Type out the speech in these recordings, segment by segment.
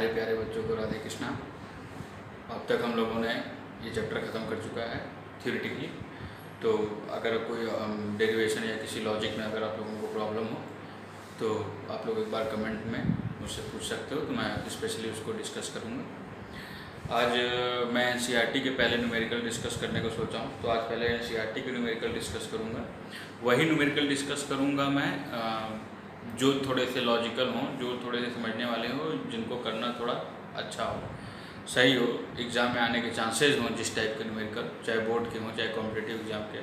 सारे प्यारे बच्चों को राधे कृष्णा। अब तक हम लोगों ने ये चैप्टर ख़त्म कर चुका है थ्योरेटिकली। तो अगर कोई डेरिवेशन या किसी लॉजिक में अगर आप लोगों को प्रॉब्लम हो तो आप लोग एक बार कमेंट में मुझसे पूछ सकते हो, तो मैं स्पेशली उसको डिस्कस करूँगा। आज मैं एनसीईआरटी के पहले न्यूमेरिकल डिस्कस करने को सोचा हूँ, तो आज पहले एनसीईआरटी के न्यूमेरिकल डिस्कस करूँगा। वही न्यूमेरिकल डिस्कस करूँगा मैं जो थोड़े से लॉजिकल हों, जो थोड़े से समझने वाले हों, जिनको करना थोड़ा अच्छा हो, सही हो, एग्ज़ाम में आने के चांसेस हों जिस टाइप के न्यूमेरिकल, चाहे बोर्ड के हों चाहे कॉम्पिटिटिव एग्जाम के।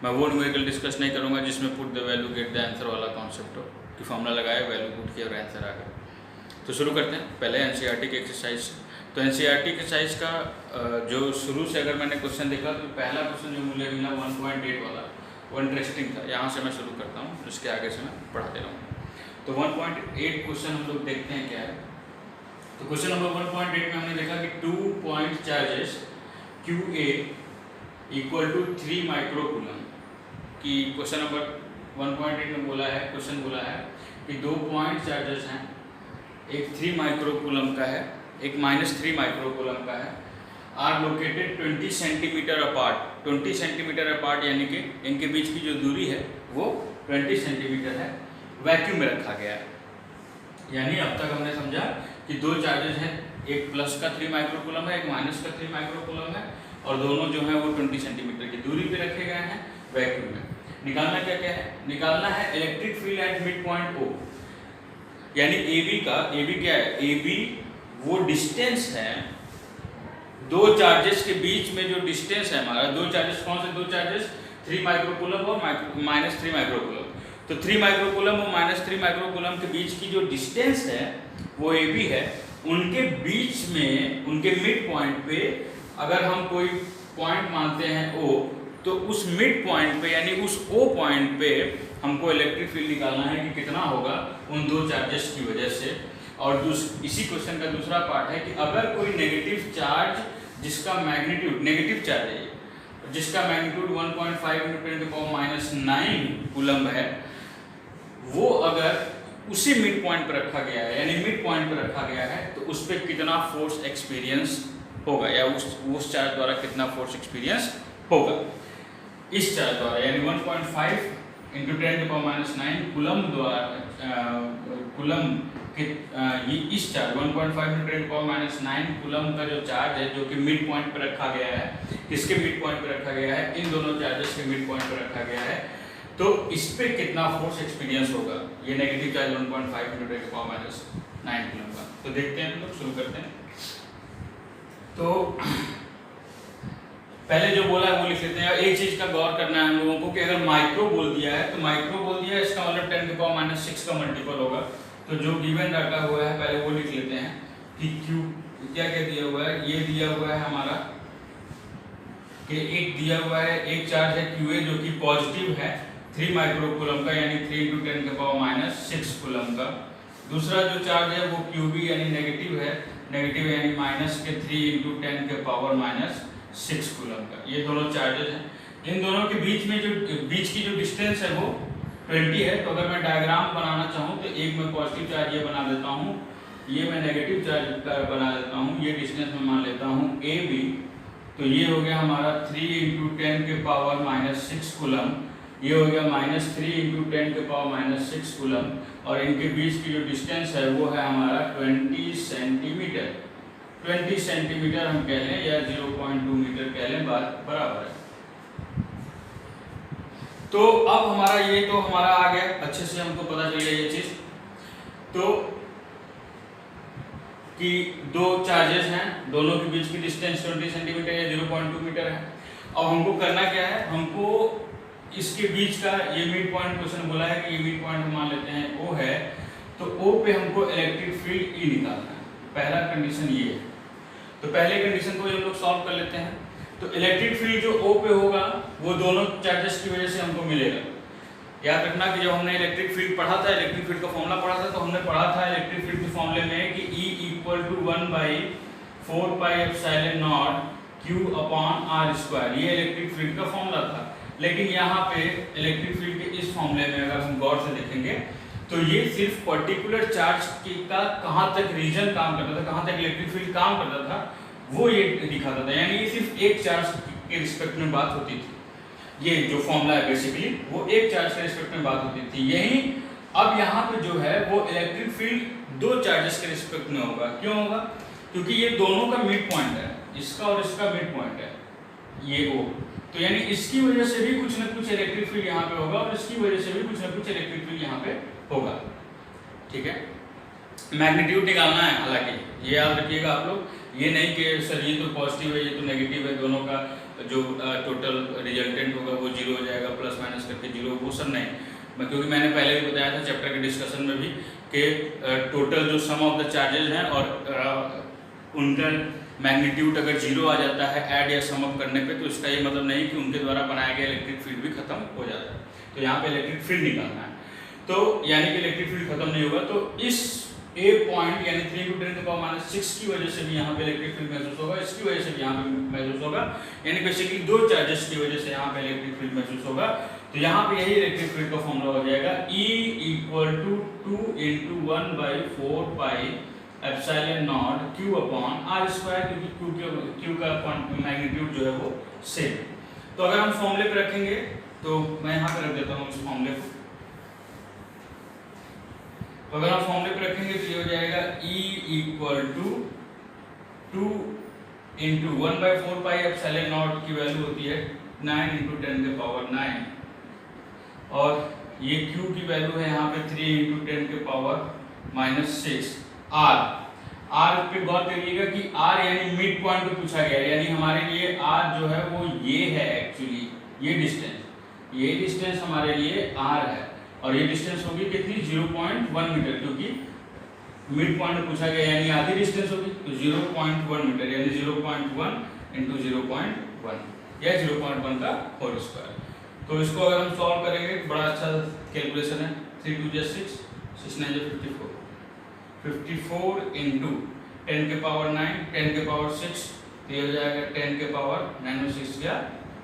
मैं वो न्यूमेरिकल डिस्कस नहीं करूँगा जिसमें put the value get the answer वाला कॉन्सेप्ट हो कि फॉर्मूला लगाए, वैल्यू पुट किया और आंसर आ गया। तो शुरू करते हैं पहले एनसीईआरटी के एक्सरसाइज। तो एनसीईआरटी के एक्सरसाइज का जो शुरू से अगर मैंने क्वेश्चन देखा तो पहला क्वेश्चन जो मुझे मिला 1.8 वाला, वो इंटरेस्टिंग था। यहाँ से मैं शुरू करता हूँ, इसके आगे से मैं पढ़ाते रहूँगा। तो 1.8 क्वेश्चन हम लोग देखते हैं क्या है। तो क्वेश्चन नंबर 1.8 में हमने देखा कि 2 point charges QA equal to 3 microcoulomb की क्वेश्चन नंबर 1.8 में बोला है, क्वेश्चन बोला है कि 2 पॉइंट चार्जेस हैं, एक 3 माइक्रोकूलम का है, एक -3 माइक्रोकूलम का है, are located 20 centimetre apart. 20 centimetre apart यानी कि इनके बीच की जो दूरी है वो 20 सेंटीमीटर है, वैक्यूम में रखा गया है। यानी अब तक हमने समझा कि दो चार्जेस हैं, एक प्लस का 3 माइक्रोकूलम है, एक माइनस का 3 माइक्रोकूलम है, और दोनों जो है वो 20 सेंटीमीटर की दूरी पे रखे गए हैं वैक्यूम में। निकालना क्या क्या है? निकालना है electric field at mid point O, यानी AB का। AB क्या है? AB वो डिस्टेंस है, दो चार्जेस के बीच में जो डिस्टेंस है हमारा, दो चार्जेस कौन से दो चार्जेस? 3 माइक्रोकूलम और -3 माइक्रोकूलम। तो 3 माइक्रोकूलम और -3 माइक्रोकूलम के बीच की जो डिस्टेंस है वो AB है। उनके बीच में, उनके मिड पॉइंट पे अगर हम कोई पॉइंट मानते हैं O, तो उस मिड पॉइंट पे यानी उस O पॉइंट पे हमको इलेक्ट्रिक फील्ड निकालना है कि कितना होगा उन दो चार्जेस की वजह से। और इसी क्वेश्चन का दूसरा पार्ट है कि अगर कोई नेगेटिव चार्ज जिसका मैग्नीट्यूड, नेगेटिव चार्ज है जिसका मैग्नीट्यूड 1.5 × 10⁻⁹ कूलम है, वो अगर उसी मिड पॉइंट पर रखा गया है, यानी मिड पॉइंट पर रखा गया है, तो उस पर कितना फोर्स एक्सपीरियंस होगा, या उस चार्ज द्वारा कितना फोर्स एक्सपीरियंस होगा इस चार्ज द्वारा। यानी 1.5 × 10⁻⁹ कूलम द्वारा कूलम के ये इस चार्ज 1.5 × 10⁻⁹ कूलम का जो चार्ज है, जो कि मिड पॉइंट पर रखा गया है, किसके मिड पॉइंट पर रखा गया है? इन दोनों चार्जेस के मिड पॉइंट पर रखा गया है। तो इस पे कितना फोर्स एक्सपीरियंस होगा, ये नेगेटिव चार्ज 1.5 × 10⁻⁹ कूलम का। तो देखते हैं हम लोग, शुरू करते हैं। तो पहले जो बोला है वो लिख लेते हैं। एक चीज का गौर करना है हम लोगों को कि अगर माइक्रो बोल दिया है तो माइक्रो बोल दिया है, इसका मतलब 10⁻⁶ का मल्टीपल होगा। तो जो गिवन डाटा हुआ है पहले वो लिख लेते हैं कि Q क्या क्या दिया हुआ है। ये दिया हुआ है हमारा कि एक दिया हुआ है, एक चार्ज है QA जो कि पॉजिटिव है 3 माइक्रोकूलम का, यानी 3 × 10⁻⁶ कूलम का। दूसरा जो चार्ज है वो QB यानी नेगेटिव है, नेगेटिव यानी -3 × 10⁻⁶ कूलम का। ये दोनों चार्जेस हैं। इन दोनों के बीच में जो बीच की जो डिस्टेंस है वो 20 है। तो अगर मैं डायग्राम बनाना चाहूँ तो एक मैं पॉजिटिव चार्ज ये बना देता हूँ, ये मैं नेगेटिव चार्ज बना देता हूँ, ये डिस्टेंस मैं मान लेता हूँ AB। तो ये हो गया हमारा 3 × 10⁻⁶ कूलम, ये हो गया -3 × 10⁻�6 कूलम, और इनके बीच की जो डिस्टेंस है वो है हमारा 20 सेंटीमीटर। 20 सेंटीमीटर हम कह लें या 0.2 मीटर कह लें, बात बराबर है। तो अब हमारा ये तो हमारा आ गया, अच्छे से हमको पता चल गया ये चीज। तो कि दो चार्जेस हैं, दोनों के बीच की डिस्टेंस 20 सेंटीमीटर या 0.2 मीटर है। अब हमको करना क्या है? हमको इसके बीच का ये मिड पॉइंट क्वेश्चन बोला है कि ये मिड पॉइंट हम मान लेते हैं O है, तो O पे हमको इलेक्ट्रिक फील्ड E निकालना है। पहला कंडीशन ये है। तो पहले कंडीशन को हम लोग सॉल्व कर लेते हैं। तो इलेक्ट्रिक फील्ड जो O पे होगा वो दोनों चार्जेस की वजह से हमको मिलेगा। याद रखना कि जब हमने इलेक्ट्रिक फील्ड पढ़ा था, इलेक्ट्रिक फील्ड का फॉर्मूला पढ़ा था, तो हमने पढ़ा था इलेक्ट्रिक फील्ड के फॉर्मूले में कि E = 1/4πε0 Q/r²। ये इलेक्ट्रिक फील्ड का फॉर्मूला था। लेकिन यहाँ पे इलेक्ट्रिक फील्ड के इस फॉर्मूले में अगर हम गौर से देखेंगे तो ये सिर्फ पर्टिकुलर चार्ज का कहाँ तक रीजन काम करता था, कहाँ तक इलेक्ट्रिक फील्ड काम करता था, वो ये दिखाता था। यानी ये सिर्फ एक चार्ज के रिस्पेक्ट में बात होती थी। ये जो फॉर्मूला है बेसिकली वो एक चार्ज के रिस्पेक्ट में बात होती थी। यही अब यहाँ पे जो है वो इलेक्ट्रिक फील्ड दो चार्जेस के रिस्पेक्ट में होगा। क्यों होगा? क्योंकि ये दोनों का मिड पॉइंट है, इसका और इसका मिड पॉइंट है ये O। तो यानी इसकी वजह से भी कुछ ना कुछ इलेक्ट्रिक फील्ड यहाँ पे होगा और इसकी वजह से भी कुछ ना कुछ इलेक्ट्रिक फील्ड यहाँ पे होगा। ठीक है, मैग्नीट्यूड निकालना है। हालांकि ये याद रखिएगा आप लोग, ये नहीं कि सर ये तो पॉजिटिव है ये तो नेगेटिव है, दोनों का जो टोटल रिजल्टेंट होगा वो जीरो हो जाएगा, प्लस माइनस करके जीरो, वो सब नहीं। क्योंकि मैंने पहले भी बताया था चैप्टर के डिस्कशन में भी कि टोटल जो सम ऑफ द चार्जेज हैं और उनका मैग्नीट्यूड अगर जीरो आ जाता है ऐड या सम अप करने पे, तो इसका ये मतलब नहीं कि उनके द्वारा बनाया गया इलेक्ट्रिक फील्ड भी खत्म हो जाता है। तो यहाँ पे इलेक्ट्रिक फील्ड निकालना है, तो यानी कि इलेक्ट्रिक फील्ड खत्म नहीं होगा। तो इस ए पॉइंट यानी 3 × 10⁻⁶ की वजह से भी यहाँ पे इलेक्ट्रिक फील्ड महसूस होगा, इसकी वजह से भी यहाँ पे महसूस होगा। यानी बेसिकली दो चार्जेस की वजह से यहाँ पे इलेक्ट्रिक फील्ड महसूस होगा। तो यहाँ पे यही इलेक्ट्रिक फील्ड का फॉर्मूला हो जाएगा E = 2 × 1/4πε0 Q/r², क्योंकि Q का मैग्नीट्यूड जो है वो सेम। तो अगर हम फॉर्मूले पे रखेंगे तो मैं यहाँ पे रख देता हूँ इस फॉर्मूले को। तो अगर हम फॉर्मूले पे रखेंगे तो ये हो जाएगा E = 2 × 1/4πε0 की वैल्यू होती है 9 × 10⁹ और ये Q की वैल्यू है यहाँ पे 3 × 10⁻⁶ R पे गौर करिएगा कि R यानी मिड पॉइंट पे पूछा गया है, यानी हमारे लिए R जो है वो ये है एक्चुअली, ये डिस्टेंस हमारे लिए R है और ये डिस्टेंस होगी कितनी 0.1 मीटर, क्योंकि मिड पॉइंट पूछा गया यानी आधी डिस्टेंस होगी। तो 0.1 मीटर यानी 0.1 × 0.1 या 0.1 का होल स्क्वायर। तो इसको अगर हम सॉल्व करेंगे बड़ा अच्छा कैलकुलेशन है। 3 × 2 = 6, 6 × 9 = 54, 54 × 10⁻⁹, 10⁻⁶, तो ये हो जाएगा 10⁻⁻�6 गया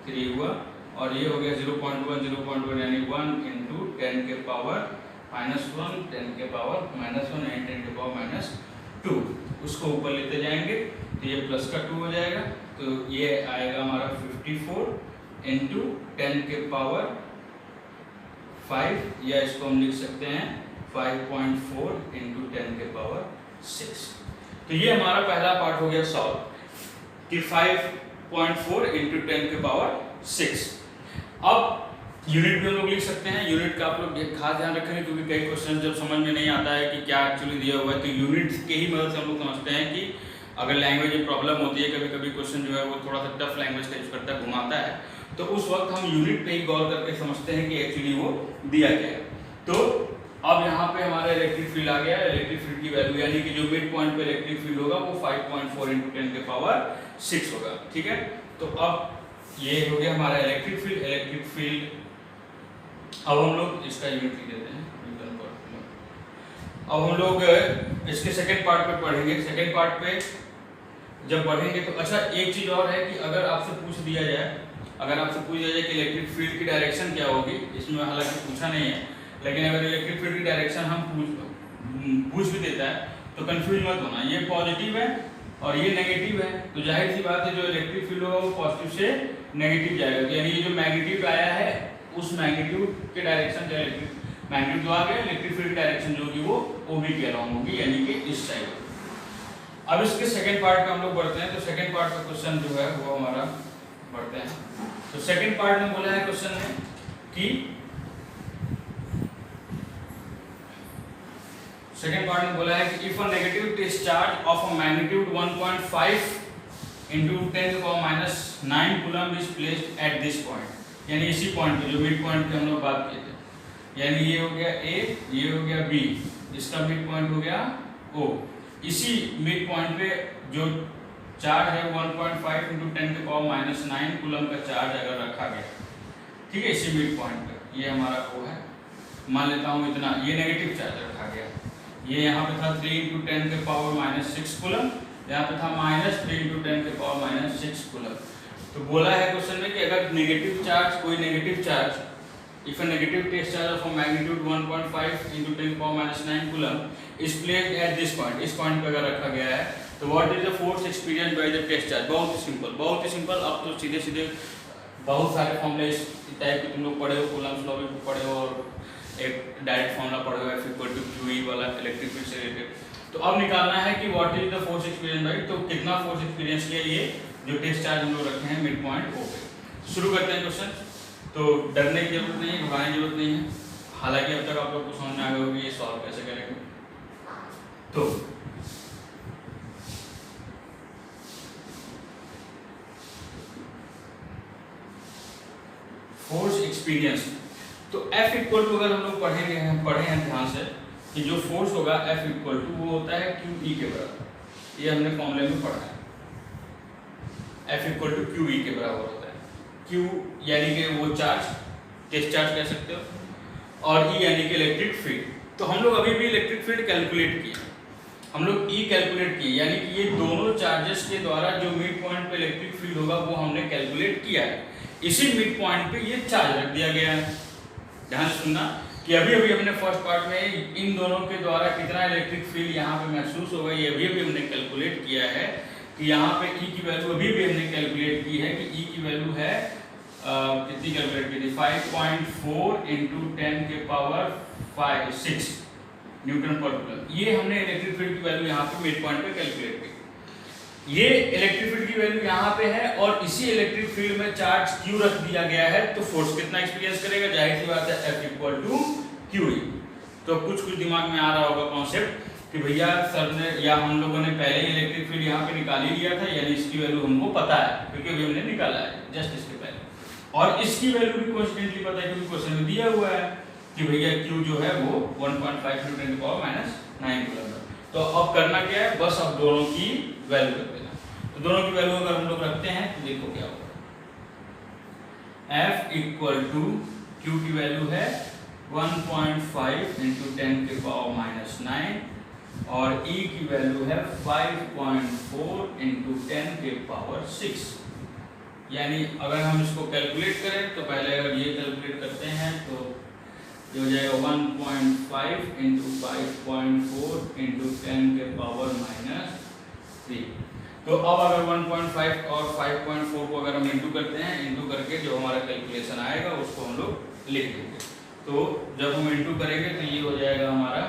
3 हुआ और ये हो गया 0.1 यानी 1 × 10⁻⁻1, 10⁻⁻1 यानी 10⁻2, उसको ऊपर लेते जाएंगे तो ये प्लस का 2 हो जाएगा। तो ये आएगा हमारा 54 × 10⁻5 या इसको हम लिख सकते हैं 5.4 × 10⁻6। तो ये हमारा पहला पार्ट हो गया सॉल्व कि 5.4 × 10⁻6। अब यूनिट भी हम लोग लिख सकते हैं। यूनिट का आप लोग खास ध्यान रखेंगे क्योंकि कई क्वेश्चन जब समझ में नहीं आता है कि क्या एक्चुअली दिया हुआ है, तो यूनिट के ही मदद से हम लोग समझते हैं कि अगर लैंग्वेज में प्रॉब्लम होती है, कभी कभी क्वेश्चन जो है वो थोड़ा सा टफ लैंग्वेज का यूज करता है, घुमाता है, तो उस वक्त हम यूनिट पे ही गौर करके समझते हैं कि एक्चुअली वो दिया गया है। तो अब यहाँ पे हमारा इलेक्ट्रिक फील्ड आ गया। इलेक्ट्रिक फील्ड की वैल्यू यानी कि जो मिड पॉइंट पे इलेक्ट्रिक फील्ड होगा वो 5.4 × 10⁻6 होगा। ठीक है, तो अब ये हो गया हमारा इलेक्ट्रिक फील्ड। अब हम लोग इसका यूनिट लिख देते हैं। अब हम लोग इसके सेकंड पार्ट पे पढ़ेंगे। सेकंड पार्ट पे जब बढ़ेंगे तो अच्छा एक चीज और है कि अगर आपसे पूछ दिया जाए कि इलेक्ट्रिक फील्ड की डायरेक्शन क्या होगी, इसमें हालांकि पूछा नहीं है, लेकिन अगर इलेक्ट्रिक फील्ड की डायरेक्शन हम पूछ भी देता है तो कंफ्यूज मत होना, ये पॉजिटिव है और ये नेगेटिव है। तो जाहिर सी बात है जो इलेक्ट्रिक फील्ड होगा वो पॉजिटिव से नेगेटिव जाएगा। तो यानी ये जो मैग्नीट्यूड आया है उस मैग्नीट्यूड के डायरेक्शन का इलेक्ट्रिक मैग्नीट्यूड आ गया, इलेक्ट्रिक फील्ड डायरेक्शन जो होगी वो OB के अराउंड होगी, यानी कि इस साइड। अब इसके सेकंड पार्ट पे हम लोग बढ़ते हैं। तो सेकंड पार्ट का क्वेश्चन जो है वो हमारा बढ़ते हैं। तो सेकंड पार्ट में बोला है क्वेश्चन में कि if a negative discharge of a magnitude 1.5 × 10⁻⁹ coulomb is placed at this point, यानी इसी पॉइंट पे जो मिड पॉइंट पे हम लोग बात किए थे, यानी ये हो गया A, ये हो गया B, इसका मिड पॉइंट हो गया O। इसी मिड पॉइंट पे जो चार्ज है 1.5 × 10⁻⁹ कूलम का चार्ज अगर रखा गया, ठीक है, इसी मिड पॉइंट पे, ये हमारा O है, मान लेता हूँ इतना, ये नेगेटिव चार्ज रखा गया, ये यहाँ पे था 3 × 10⁻⁶ कूलम, यहाँ पे था -3 × 10⁻⁶ कूलम। तो बोला है क्वेश्चन में कि अगर कोई negative charge If a negative test charge of a magnitude 1.5 into 10 power minus 9 coulomb is placed at this point, इस पॉइंट पे अगर रखा गया है तो what is the force experienced by the test charge? बहुत ही सिंपल। अब तो सीधे सीधे बहुत सारे फॉर्मूले इस टाइप के तुम लोग पढ़े हो, कूलम्ब्स लॉ भी पढ़े हो और एक डायरेक्ट फॉर्मूला पढ़े हो F इक्वल टू QE वाला इलेक्ट्रिक फील्ड से रिलेटेड। तो अब निकालना है कि what is the force experienced by, तो कितना फोर्स एक्सपीरियंस किया ये जो टेस्ट चार्ज हम लोग रखे हैं मिड पॉइंट O पे। शुरू करते हैं क्वेश्चन। तो डरने की जरूरत नहीं है, घबराने की जरूरत नहीं है, हालांकि अब तक आप लोग को समझ में आ गया होगा ये सॉल्व कैसे करेंगे। तो फोर्स एक्सपीरियंस, तो F इक्वल टू अगर हम लोग पढ़े हैं ध्यान से कि जो फोर्स होगा F इक्वल टू वो होता है QE के बराबर। ये हमने फॉर्मूले में पढ़ा है, F इक्वल टू QE के बराबर होता है। Q यानी कि वो चार्ज, टेस्ट चार्ज कह सकते हो, और E यानी कि इलेक्ट्रिक फील्ड। तो हम लोग अभी भी इलेक्ट्रिक फील्ड कैलकुलेट किए, हम लोग E कैलकुलेट किए, यानी कि ये दोनों चार्जेस के द्वारा जो मिड पॉइंट पे इलेक्ट्रिक फील्ड होगा वो हमने कैलकुलेट किया है। इसी मिड पॉइंट पे ये चार्ज रख दिया गया है। ध्यान से सुनना कि अभी अभी हमने फर्स्ट पार्ट में इन दोनों के द्वारा कितना इलेक्ट्रिक फील्ड यहाँ पे महसूस होगा ये अभी अभी हमने कैलकुलेट किया है कि यहाँ पे E की वैल्यू अभी भी हमने कैलकुलेट की है कि E की वैल्यू है कितनी कैलकुलेट की थी 5.4 इंटू 10 के पावर 6 न्यूटन पर कूलम। ये हमने इलेक्ट्रिक फील्ड की वैल्यू यहाँ पे मिड पॉइंट पे कैलकुलेट की। ये इलेक्ट्रिक फील्ड की वैल्यू यहाँ पे है और इसी इलेक्ट्रिक फील्ड में चार्ज Q रख दिया गया है, तो फोर्स कितना एक्सपीरियंस करेगा? जाहिर सी बात है F इक्वल टू QE। तो कुछ दिमाग में आ रहा होगा कॉन्सेप्ट कि भैया सर ने या हम लोगों ने पहले ही इलेक्ट्रिक फील्ड यहाँ पे निकाल ही लिया था, यानी इसकी वैल्यू हमको पता है क्योंकि अभी हमने निकाला है जस्ट इसके पहले, और इसकी वैल्यू भी कॉन्स्टेंटली पता है क्योंकि क्वेश्चन में दिया हुआ है कि भैया Q जो है वो 1.5 × 10⁻⁹ कूलम है। तो अब करना क्या है, बस अब दोनों की वैल्यू रख देना। तो दोनों की वैल्यू अगर हम लोग रखते हैं तो देखो क्या होगा, F इक्वल टू Q की वैल्यू है 1.5 × 10⁻⁹ और E की वैल्यू है 5.4 × 10⁻⁶। यानी अगर हम इसको कैलकुलेट करें तो पहले अगर ये कैलकुलेट करते हैं तो ये हो जाएगा 1.5 × 5.4 × 10⁻⁻3। तो अब अगर 1.5 और 5.4 को अगर हम इंटू करते हैं, इंटू करके जो हमारा कैलकुलेशन आएगा उसको हम लोग लिख देंगे। तो जब हम इंटू करेंगे तो ये हो जाएगा हमारा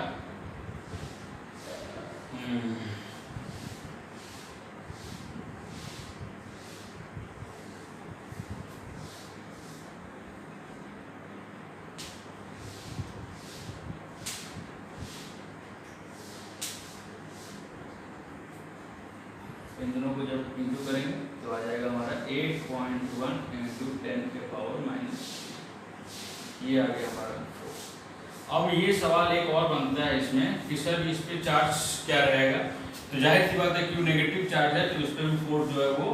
इन दोनों को जब इंटू करेंगे तो आ जाएगा हमारा 8.1 × 10⁻⁻, ये आ गया हमारा फोर्स। अब ये सवाल एक और बनता है इसमें कि सर इस पे चार्ज क्या रहेगा, तो जाहिर सी बात है कि नेगेटिव चार्ज है तो इस पर भी फोर्स जो है वो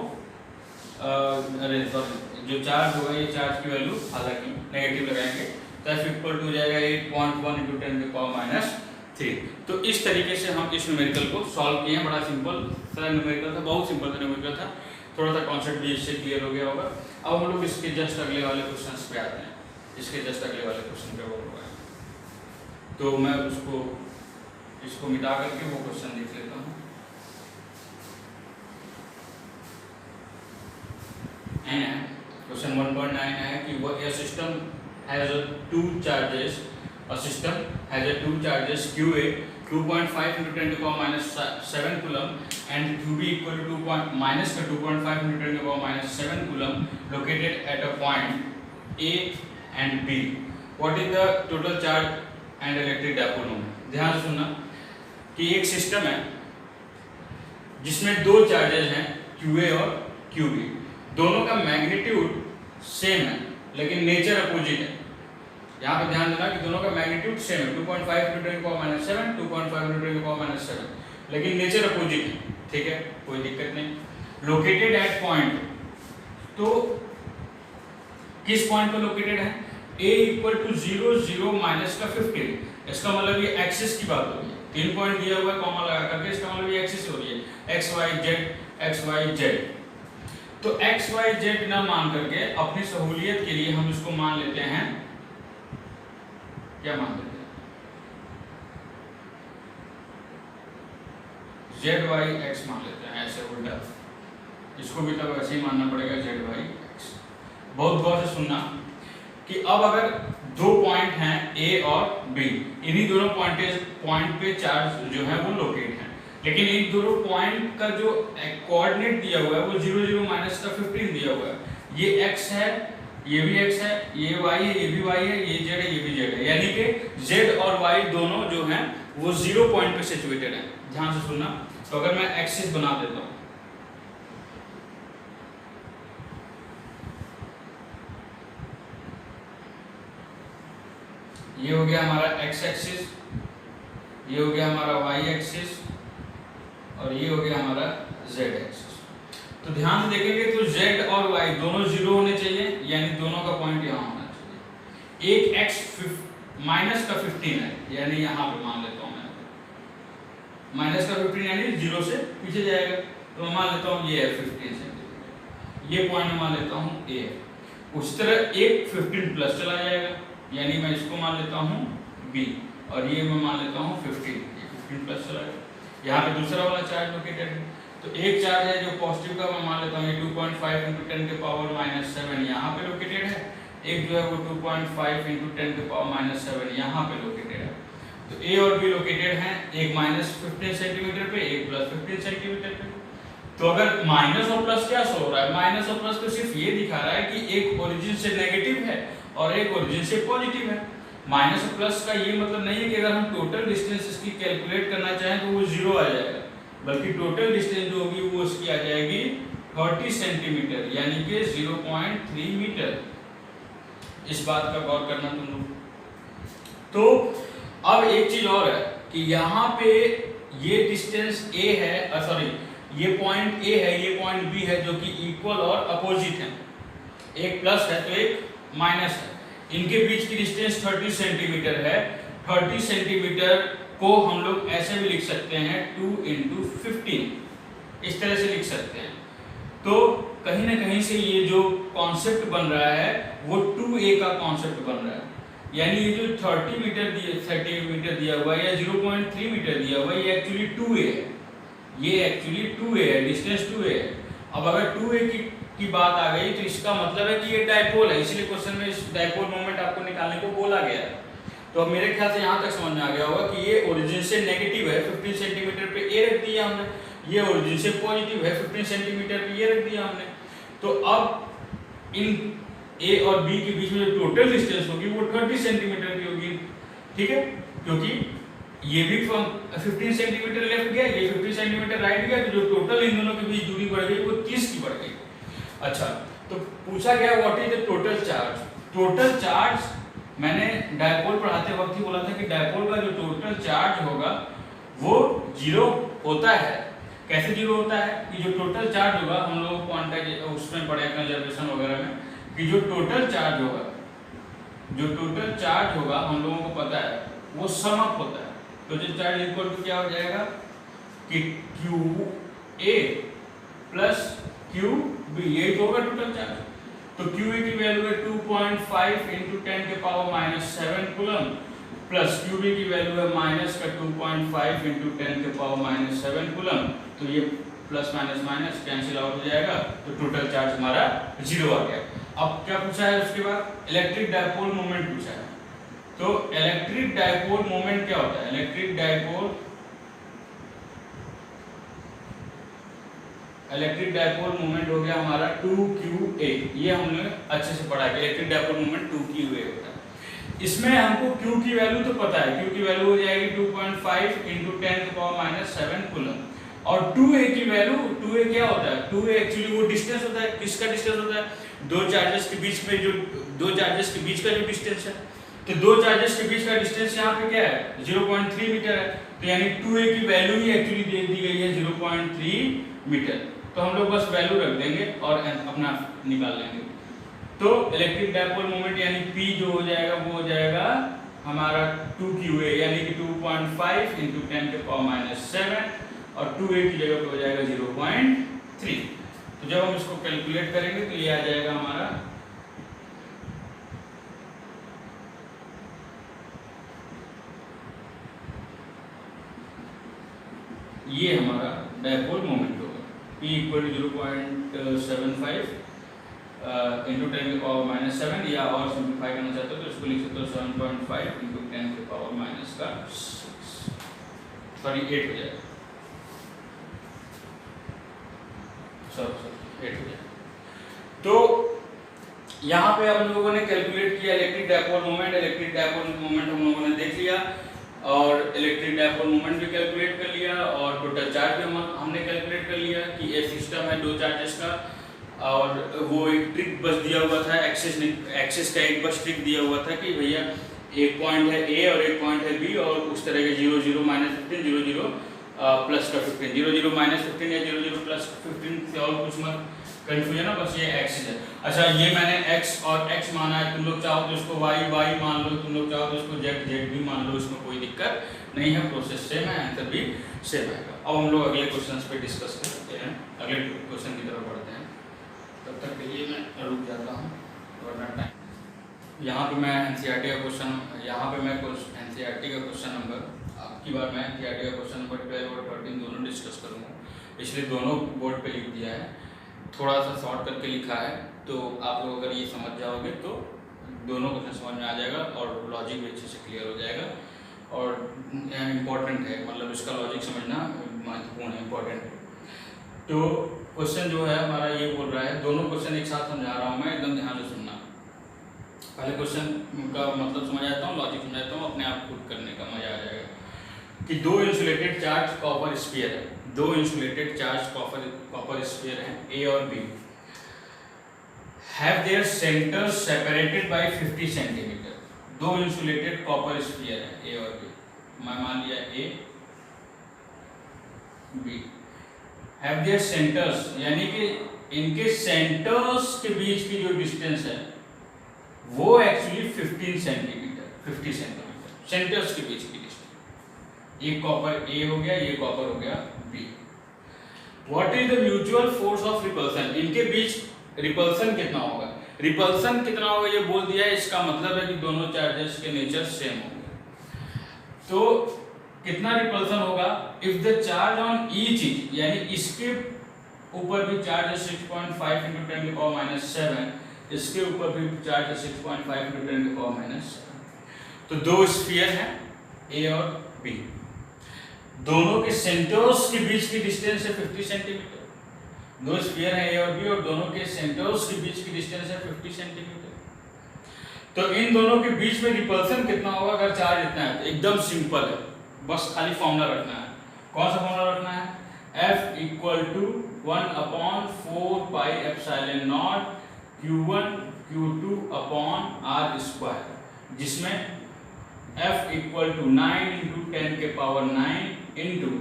जो चार्ज होगा ये चार्ज की वैल्यू हालांकि नेगेटिव लगाएंगे तो F इक्वल टू हो जाएगा 8.1 × 10⁻⁻3। तो इस तरीके से हम इस न्यूमेरिकल को सॉल्व किए हैं। बड़ा सिंपल सा न्यूमेरिकल था, बहुत सिंपल सा न्यूमेरिकल था, थोड़ा सा कॉन्सेप्ट भी इससे क्लियर हो गया होगा। अब हम लोग इसके जस्ट अगले वाले क्वेश्चन पे आते हैं, इसके जस्ट अगले वाले क्वेश्चन पे वो होगा, तो मैं इसको मिटा करके वो क्वेश्चन लिख लेता हूँ। क्वेश्चन 1.9 है कि what a system has two charges, a system has a two charges QA 2.5 × 10⁻⁷ coulomb and QB equal to -2.5 × 10⁻⁷ coulomb located at a point A and B. What is the total charge and electric dipole? ध्यान से सुनना कि एक system है जिसमें दो charges हैं QA और QB, दोनों का मैग्नीट्यूड सेम है लेकिन नेचर अपोजिट है। यहाँ पे ध्यान देना कि दोनों का मैग्नीट्यूड सेम है 2.5 × 10⁻⁷, 2.5 × 10⁻⁷, लेकिन नेचर अपोजिट है। ठीक है, कोई दिक्कत नहीं। लोकेटेड एट पॉइंट, तो किस पॉइंट पर लोकेटेड है? A इक्वल टू 0 0 माइनस का 15, इसका मतलब ये एक्सिस की बात हो रही है। 3 पॉइंट दिया हुआ है कॉमा लगा करके, इसका मतलब ये एक्सिस हो रही है x y z। तो x y z ना मान करके अपनी सहूलियत के लिए हम इसको मान लेते हैं क्या मान लेते हैं, जेड वाई एक्स मान लेते हैं, ऐसे उल्टा, इसको भी तब ऐसे ही मानना पड़ेगा जेड वाई एक्स। बहुत गौर से सुनना कि अब अगर दो पॉइंट हैं ए और बी, इन्हीं दोनों पॉइंट पे चार्ज जो है वो लोकेट है, लेकिन इन दोनों पॉइंट का जो कोऑर्डिनेट दिया हुआ है वो 0 0 माइनस का 15 दिया हुआ है। ये x है, ये भी x है, ये y है, ये भी y है, ये z है, ये भी z है, यानी कि z और y दोनों जो हैं वो 0 पॉइंट पे सिचुएटेड हैं। ध्यान से सुनना, तो अगर मैं एक्सिस बना देता हूँ, ये हो गया हमारा x एक्सिस, ये हो गया हमारा y एक्सिस, और ये हो गया हमारा z एक्सिस। तो ध्यान से देखेंगे तो z और y दोनों 0 होने चाहिए, यानी दोनों का पॉइंट यहाँ होना चाहिए। एक x माइनस का 15 है, यानी यहाँ पे मान लेता हूँ मैं माइनस का 15 यानी 0 से पीछे जाएगा, तो मैं मान लेता हूँ ये है 15 सेंटीमीटर, ये पॉइंट मान लेता हूँ a है। उस तरह एक 15 प्लस चला जाएगा, यानी मैं इसको मान लेता हूँ b, और ये मैं मान लेता हूँ 15 प्लस चला गया। यहाँ पे दूसरा वाला चार्ज लोकेटेड है, तो एक चार्ज है जो पॉजिटिव का मैं मान लेता हूँ, ये 2.5 × 10 के पावर -7 यहाँ पे लोकेटेड है, एक जो है वो 2.5 × 10 के पावर -7 यहाँ पे लोकेटेड है। तो ए और बी लोकेटेड हैं, एक -15 सेंटीमीटर पे, एक +15 सेंटीमीटर पे। तो अगर माइनस और प्लस क्या शो हो रहा है, माइनस और प्लस तो सिर्फ ये दिखा रहा है कि एक ओरिजिन से नेगेटिव है और एक ओरिजिन से पॉजिटिव है। माइनस और प्लस का ये मतलब नहीं है कि अगर हम टोटल डिस्टेंस इसकी कैलकुलेट करना चाहें तो वो 0 आ जाएगा, बल्कि टोटल डिस्टेंस जो होगी वो उसकी आ जाएगी 30 सेंटीमीटर, यानी कि 0.3 मीटर। इस बात का गौर करना तुम लोग। तो अब एक चीज और है कि यहाँ पे ये डिस्टेंस a है, सॉरी ये पॉइंट a है, ये पॉइंट b है, जो कि इक्वल और अपोजिट है, एक प्लस है तो एक माइनस है। इनके बीच की डिस्टेंस 30 सेंटीमीटर है। 30 सेंटीमीटर को हम लोग ऐसे भी लिख सकते हैं 2 × 15, इस तरह से लिख सकते हैं। तो कहीं ना कहीं से ये जो कॉन्सेप्ट बन रहा है वो 2a का कॉन्सेप्ट बन रहा है, यानी ये जो 30 सेंटीमीटर दिया हुआ है या 0.3 मीटर दिया हुआ है, ये एक्चुअली 2a है, ये एक्चुअली 2a है, डिस्टेंस 2a है। अब अगर 2a की बात आ गई तो इसका मतलब है कि ये डायपोल है, इसलिए क्वेश्चन में इस डायपोल मोमेंट आपको निकालने को बोला गया है। तो अब मेरे ख्याल से यहाँ तक समझ में आ गया होगा कि ये ओरिजिन से नेगेटिव है, 15 सेंटीमीटर पे ए रख दिया हमने, ये ओरिजिन से पॉजिटिव है, 15 सेंटीमीटर पे ये रख दिया हमने। तो अब इन ए और बी के बीच में जो टोटल डिस्टेंस होगी वो 30 सेंटीमीटर की होगी, ठीक है, क्योंकि ये भी 15 सेंटीमीटर लेफ्ट गया, ये 15 सेंटीमीटर राइट गया, तो जो टोटल इन दोनों के बीच दूरी बढ़ गई वो 30 की बढ़ गई। अच्छा, तो पूछा गया what is the total charge. Total charge मैंने डायपोल पढ़ाते वक्त ही बोला था कि डायपोल का जो टोटल चार्ज होगा वो 0 होता है। कैसे 0 होता है कि जो टोटल चार्ज होगा, हम लोग क्वांटाइज उसमें पढ़े कंजर्वेशन वगैरह में, कि जो टोटल चार्ज होगा, जो टोटल चार्ज होगा हम लोगों को पता है वो सम अप होता है। टोटल चार्ज इक्वल टू क्या हो जाएगा कि QA प्लस QB, यही तो होगा टोटल चार्ज। तो QA की वैल्यू है 2.5 × 10 के पावर -7 कूलम, प्लस QB की वैल्यू है माइनस का 2.5 × 10 के पावर -7 कूलम। तो ये plus minus minus cancel out हो जाएगा, तो टोटल चार्ज हमारा 0 आ गया। अब क्या पूछा है उसके बाद, इलेक्ट्रिक डायपोल मोमेंट पूछा है। तो इलेक्ट्रिक डायपोल मोमेंट क्या होता है, इलेक्ट्रिक डायपोल मोमेंट हो गया हमारा 2QA। ये हमने अच्छे से पढ़ा है, इलेक्ट्रिक डायपोल मोमेंट 2QA होता है। इसमें हमको Q की वैल्यू तो पता है, Q की वैल्यू हो जाएगी 2.5 × 10 के पावर -7 कूलम, और 2A की वैल्यू, 2A क्या होता है, 2A एक्चुअली वो डिस्टेंस होता है, किसका डिस्टेंस होता है, दो चार्जेस के बीच में, जो दो चार्जेस के बीच का जो डिस्टेंस है। तो दो चार्जेस के बीच का डिस्टेंस यहाँ पे क्या है, 0.3 मीटर है, तो यानी 2A की वैल्यू ही एक्चुअली दे दी गई है 0.3 मीटर। तो हम लोग बस वैल्यू रख देंगे और अपना निकाल लेंगे। तो इलेक्ट्रिक डायपोल मोमेंट यानी P जो हो जाएगा वो हो जाएगा हमारा 2QA, यानी कि 2.5 × 10 के पावर -7, और 2A की जगह पे हो जाएगा 0.3। तो जब हम इसको कैलकुलेट करेंगे तो ये आ जाएगा हमारा ये हमारा डायपोल मोमेंट होगा। P इक्वल टू 0.75 इंटू 10 के पावर माइनस 7, या और सिंप्लीफाई करना चाहते हो तो इसको लिख सकते हो 7.5 इंटू 10 के पावर माइनस का 8 हो जाएगा, सॉरी 8 हो जाएगा। तो यहाँ पे हम लोगों ने कैलकुलेट किया electric dipole moment. Electric dipole moment हम लोगों ने देख लिया, और इलेक्ट्रिक डायपोल मोमेंट भी कैलकुलेट कर लिया, और टोटल चार्ज भी हमने कैलकुलेट कर लिया कि ये सिस्टम है दो चार्जेस का, और वो एक ट्रिक बस दिया हुआ था, एक्सेस का एक बस ट्रिक दिया हुआ था कि भैया एक पॉइंट है ए और एक पॉइंट है बी, और उस तरह के 0 0 -15 0 0 प्लस का 15 0 0 -15 या 0 0 प्लस 15 से और कुछ मत कंफ्यूजन है, बस ये एक्सिस है। अच्छा, ये मैंने x और x माना है, तुम लोग चाहो तो इसको y मान लो, तुम लोग चाहो तो इसको z भी मान लो, इसमें कोई दिक्कत नहीं है, प्रोसेस सेम है, आंसर भी सेम आएगा। अब हम लोग अगले क्वेश्चंस पे डिस्कस करते हैं, अगले क्वेश्चन की तरफ बढ़ते हैं। तब तक के लिए मैं रुक जाता हूँ वरना टाइम। यहाँ पे मैं एनसीईआरटी का क्वेश्चन, यहाँ पे मैं एनसीईआरटी का क्वेश्चन नंबर, अब की बार मैं एनसीईआरटी का क्वेश्चन नंबर 12 और 13 दोनों डिस्कस करूँगा, इसलिए दोनों बोर्ड पे लिख दिया है, थोड़ा सा शॉर्ट करके लिखा है, तो आप लोग अगर ये समझ जाओगे तो दोनों क्वेश्चन समझ में आ जाएगा, और लॉजिक भी अच्छे से क्लियर हो जाएगा, और इम्पोर्टेंट है, मतलब इसका लॉजिक समझना महत्वपूर्ण है, इम्पोर्टेंट है। तो क्वेश्चन जो है हमारा ये बोल रहा है, दोनों क्वेश्चन एक साथ समझा रहा हूँ मैं, एकदम ध्यान से सुनना। पहले क्वेश्चन का मतलब समझ आता हूँ, लॉजिक समझाता हूँ, अपने आप खुद करने का मजा आ जाएगा। कि दो इंसुलेटेड चार्ज कॉपर स्फीयर है, दो इंसुलेटेड चार्ज कॉपर स्फीयर है ए और B, have their centres separated by 50 centimetre. दो इंसुलेटेड कॉपर स्फीयर है ए और बी, मैं मान लिया A B, have their centres, यानी कि इनके सेंटर्स के बीच की जो डिस्टेंस है वो एक्चुअली 15 सेंटीमीटर, 50 सेंटीमीटर, सेंटर्स के बीच की डिस्टेंस। ये कॉपर ए हो गया, ये कॉपर हो गया B. What is the mutual force of repulsion, इनके बीच रिपल्सन कितना होगा, रिपल्सन कितना होगा ये बोल दिया है, इसका मतलब है कि दोनों चार्जेस के नेचर सेम होंगे। तो कितना रिपल्सन होगा, if the charge on each is, यानी इसके ऊपर भी चार्ज है 6.5 × 10 की पावर माइनस 7, इसके ऊपर भी चार्ज है 6.5 × 10 की पावर माइनस 7। तो दो स्फीयर हैं ए और बी, दोनों के सेंटर्स के बीच की डिस्टेंस है 50 सेंटीमीटर। दो स्फीयर है ए और बी, और दोनों के सेंटर्स के बीच की डिस्टेंस है 50 सेंटीमीटर। तो इन दोनों के बीच में रिपल्सन कितना होगा अगर चार्ज इतना है, तो एकदम सिंपल है, बस खाली फॉर्मूला रखना है। कौन सा फॉर्मूला रखना है, F = 1/4 pi epsilon naught Q1 Q2 r², जिसमें F = 9 × 10 के पावर 9 इंटू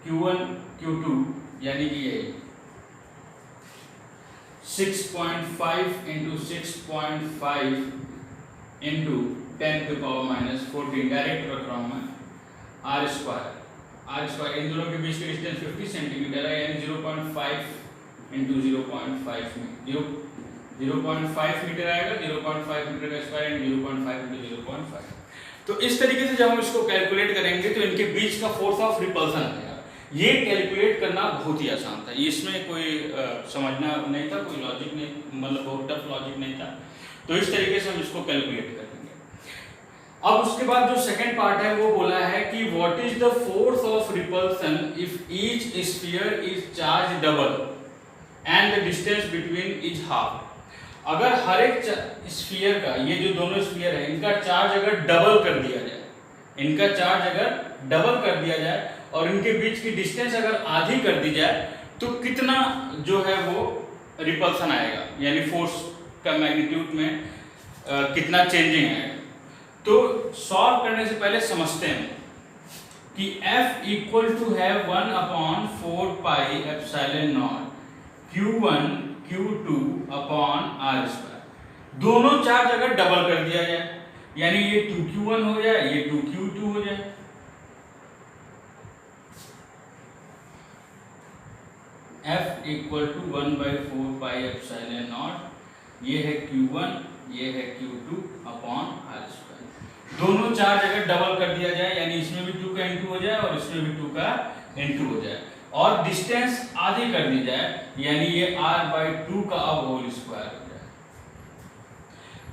Q1 Q2, यानी कि ये 6.5 × 6.5 इंटू 10 के पावर माइनस 14, डायरेक्ट रख रहा हूँ मैं, r², इन दोनों के बीच की डिस्टेंस 50 सेंटीमीटर है, यानी 0.5 × 0.5 में 0.5 मीटर आएगा, 0.5 मीटर का स्क्वायर यानी 0.5 × 0.5। तो इस तरीके से जब हम इसको कैलकुलेट करेंगे तो इनके बीच का फोर्स ऑफ रिपल्सन आएगा। ये कैलकुलेट करना बहुत ही आसान था, इसमें कोई समझना नहीं था, कोई लॉजिक नहीं, मतलब बहुत टफ लॉजिक नहीं था। तो इस तरीके से हम इसको कैलकुलेट करेंगे। अब उसके बाद जो सेकंड पार्ट है वो बोला है कि what is the force of repulsion if each sphere is charge double and the distance between is half. अगर हर एक स्फीयर का, ये जो दोनों स्फीयर है, इनका चार्ज अगर डबल कर दिया जाए, इनका चार्ज अगर डबल कर दिया जाए और इनके बीच की डिस्टेंस अगर आधी कर दी जाए, तो कितना जो है वो रिपल्सन आएगा, यानी फोर्स का मैग्नीट्यूड में कितना चेंजिंग आएगा। तो सॉल्व करने से पहले समझते हैं कि F = 1/4 pi epsilon naught Q1 Q2 r²। दोनों चार्ज अगर डबल कर दिया जाए, यानी ये 2Q1 हो जाए, ये 2Q2 हो जाए, F = 1/4 पाई एप्सिलॉन नॉट, ये है Q1, ये है Q2 r²। दोनों चार्ज अगर डबल कर दिया जाए, यानी इसमें भी 2 का इंटू हो जाए और इसमें भी 2 का इनटू हो जाए और डिस्टेंस आधी कर दी जाए, यानी ये r/2 का अब होल स्क्वायर हो जाए।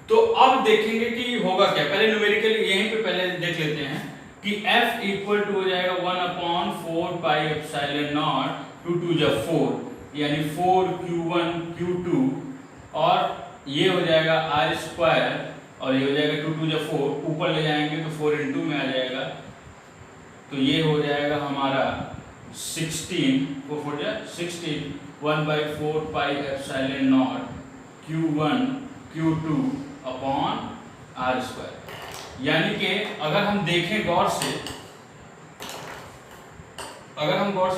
तो अब देखेंगे कि होगा क्या। पहले न्यूमेरिकल यहीं पे पहले देख लेते हैं कि f इक्वल टू हो जाएगा 1/4 पाई एप्सिलॉन नॉट 2 2 जा 4, यानी 4q1 q2, और ये हो जाएगा r स्क्वायर और ये हो जाएगा 2 2 जा 4, ऊपर ले जाएंगे तो 4 इंटू में आ जाएगा, तो ये हो जाएगा हमारा 16 1/4 pi epsilon naught q1 q2 upon r square. यानी कि अगर हम देखें गौर से,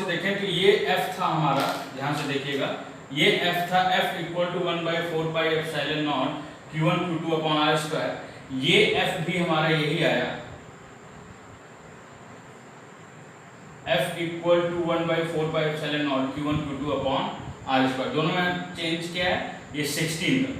देखें तो ये f था हमारा, ध्यान से देखिएगा, ये f था, f equal to 1/4 pi epsilon naught q1 q2 upon r square. ये f भी हमारा यही आया, f equal to 1/4 pi epsilon naught q1 q2 upon r square. दोनों में चेंज किया है, ये 16 का।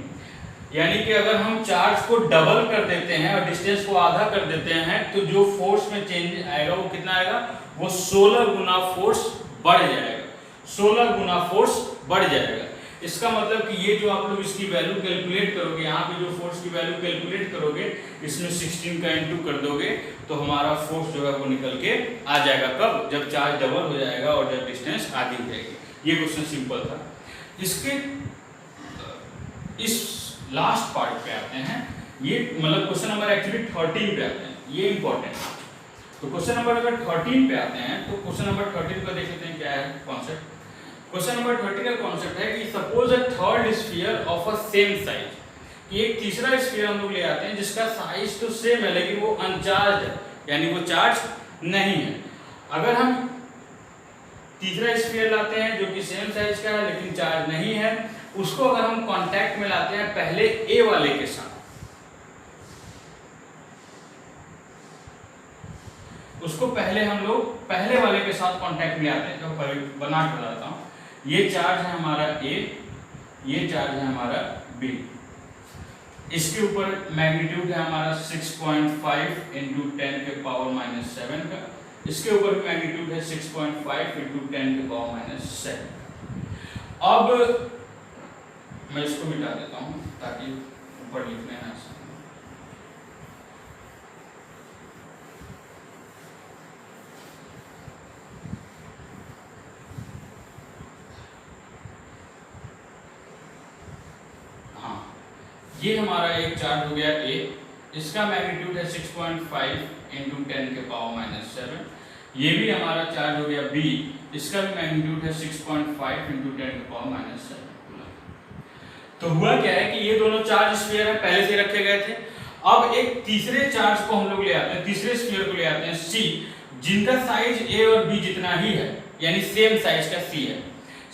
यानी कि अगर हम चार्ज को डबल कर देते हैं और डिस्टेंस को आधा कर देते हैं तो जो फोर्स में चेंज आएगा वो कितना आएगा, वो 16 गुना फोर्स बढ़ जाएगा, 16 गुना फोर्स बढ़ जाएगा। इसका मतलब कि ये जो आप लोग इसकी वैल्यू कैलकुलेट करोगे, यहाँ पे जो फोर्स की वैल्यू कैलकुलेट करोगे, इसमें 16 का इंटू कर दोगे तो हमारा फोर्स जो है वो निकल के आ जाएगा। कब? जब चार्ज डबल हो जाएगा और जब डिस्टेंस आधी हो जाएगी। ये क्वेश्चन सिंपल था। इसके इस लास्ट पार्ट पे आते हैं, ये मतलब क्वेश्चन नंबर एक्चुअली 13 पे आते हैं, ये इंपॉर्टेंट है। तो क्वेश्चन नंबर अगर 13 पे आते हैं तो क्वेश्चन नंबर 13 को देख लेते हैं क्या है कॉन्सेप्ट। क्वेश्चन नंबर 13 का कॉन्सेप्ट है कि suppose a third sphere of a same size, कि एक तीसरा स्फीयर हम लोग ले आते हैं जिसका साइज तो सेम है लेकिन वो अनचार्ज है, यानी वो चार्ज नहीं है। अगर हम तीसरा स्फीयर लाते हैं जो कि सेम साइज का है लेकिन चार्ज नहीं है, उसको अगर हम कांटेक्ट में लाते हैं पहले ए वाले के साथ, उसको पहले हम लोग पहले वाले के साथ कांटेक्ट में आते हैं। तो बना के बताता हूं, ये चार्ज है हमारा ए, ये चार्ज है हमारा बी, इसके ऊपर मैग्नीट्यूड है हमारा 6.5 × 10⁻⁷ का, इसके ऊपर मैग्नीट्यूड है 6.5 × 10⁻⁷। अब मैं इसको मिटा देता हूं ताकि ऊपर लिखने ना आसान। हाँ, ये हमारा एक चार्ज हो गया ए, इसका मैग्नीट्यूड है 6.5 × 10⁻⁷। ये भी हमारा चार्ज हो गया बी, इसका भी मैग्नीट्यूड है 6.5 × 10⁻⁷। तो हुआ क्या है कि ये दोनों चार्ज स्फीयर है, पहले से रखे गए थे। अब एक तीसरे चार्ज को हम लोग ले आते हैं, तीसरे स्फीयर को ले आते हैं सी, जिनका साइज ए और बी जितना ही है, यानी सेम साइज का सी है।